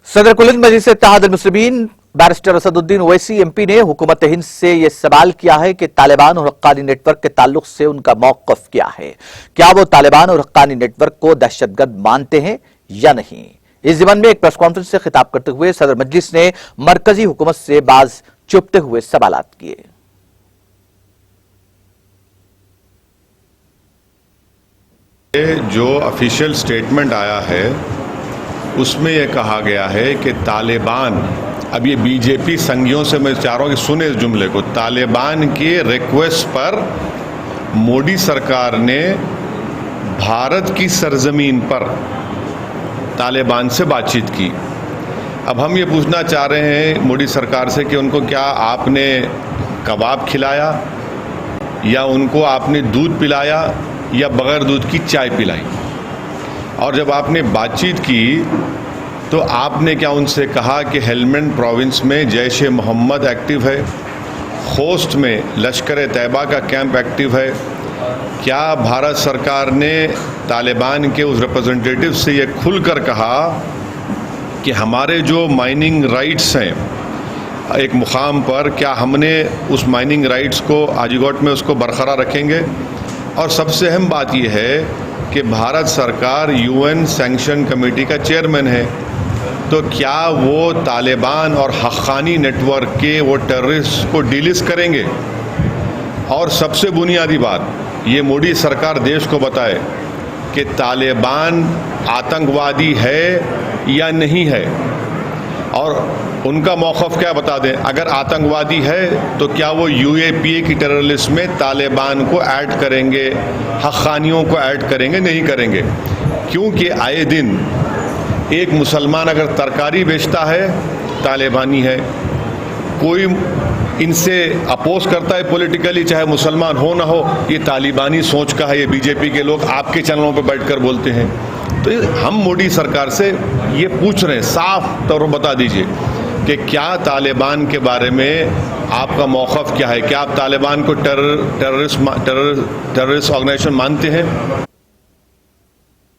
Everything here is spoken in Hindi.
सदर कुल मजलिस इत्तेहाद मुस्लिमीन बैरिस्टर असदुद्दीन ओवैसी एमपी ने हुकूमत हिंद से यह सवाल किया है कि तालिबान और हक्कानी नेटवर्क के ताल्लुक से उनका मौक़िफ़ क्या है। क्या वो तालिबान और हक्कानी नेटवर्क को दहशतगर्द मानते हैं या नहीं। इस ज़िमन में एक प्रेस कॉन्फ्रेंस से खिताब करते हुए सदर मजलिस ने मरकजी हुकूमत से बाज चुभते हुए सवालात किए। जो ऑफिशियल स्टेटमेंट आया है उसमें यह कहा गया है कि तालिबान, अब ये बीजेपी संघियों से मैं चाह रहा हूं कि सुने इस जुमले को, तालिबान के रिक्वेस्ट पर मोदी सरकार ने भारत की सरजमीन पर तालिबान से बातचीत की। अब हम ये पूछना चाह रहे हैं मोदी सरकार से कि उनको क्या आपने कबाब खिलाया या उनको आपने दूध पिलाया या बगैर दूध की चाय पिलाई। और जब आपने बातचीत की तो आपने क्या उनसे कहा कि हेलमंड प्रोविंस में जैश ए मोहम्मद एक्टिव है, खोस्ट में लश्कर तैयबा का कैंप एक्टिव है। क्या भारत सरकार ने तालिबान के उस रिप्रेजेंटेटिव से ये खुलकर कहा कि हमारे जो माइनिंग राइट्स हैं एक मुकाम पर, क्या हमने उस माइनिंग राइट्स को आजीगोट में उसको बरकरार रखेंगे। और सबसे अहम बात यह है कि भारत सरकार यूएन सैंक्शन कमेटी का चेयरमैन है, तो क्या वो तालिबान और हक्कानी नेटवर्क के वो टेररिस्ट को डिलिस्ट करेंगे। और सबसे बुनियादी बात, ये मोदी सरकार देश को बताए कि तालिबान आतंकवादी है या नहीं है, और उनका मौक़िफ़ क्या बता दें। अगर आतंकवादी है तो क्या वो यूएपीए की टेरर लिस्ट में तालिबान को ऐड करेंगे, हक्कानियों को ऐड करेंगे, नहीं करेंगे। क्योंकि आए दिन एक मुसलमान अगर तरकारी बेचता है तालिबानी है, कोई इनसे अपोज करता है पॉलिटिकली, चाहे मुसलमान हो ना हो, ये तालिबानी सोच का है। ये बीजेपी के लोग आपके चैनलों पर बैठकर बोलते हैं। तो हम मोदी सरकार से ये पूछ रहे हैं, साफ तौर पर बता दीजिए कि क्या तालिबान के बारे में आपका मौक़िफ़ क्या है। क्या आप तालिबान को टेररिस्ट ऑर्गेनाइजेशन मानते हैं।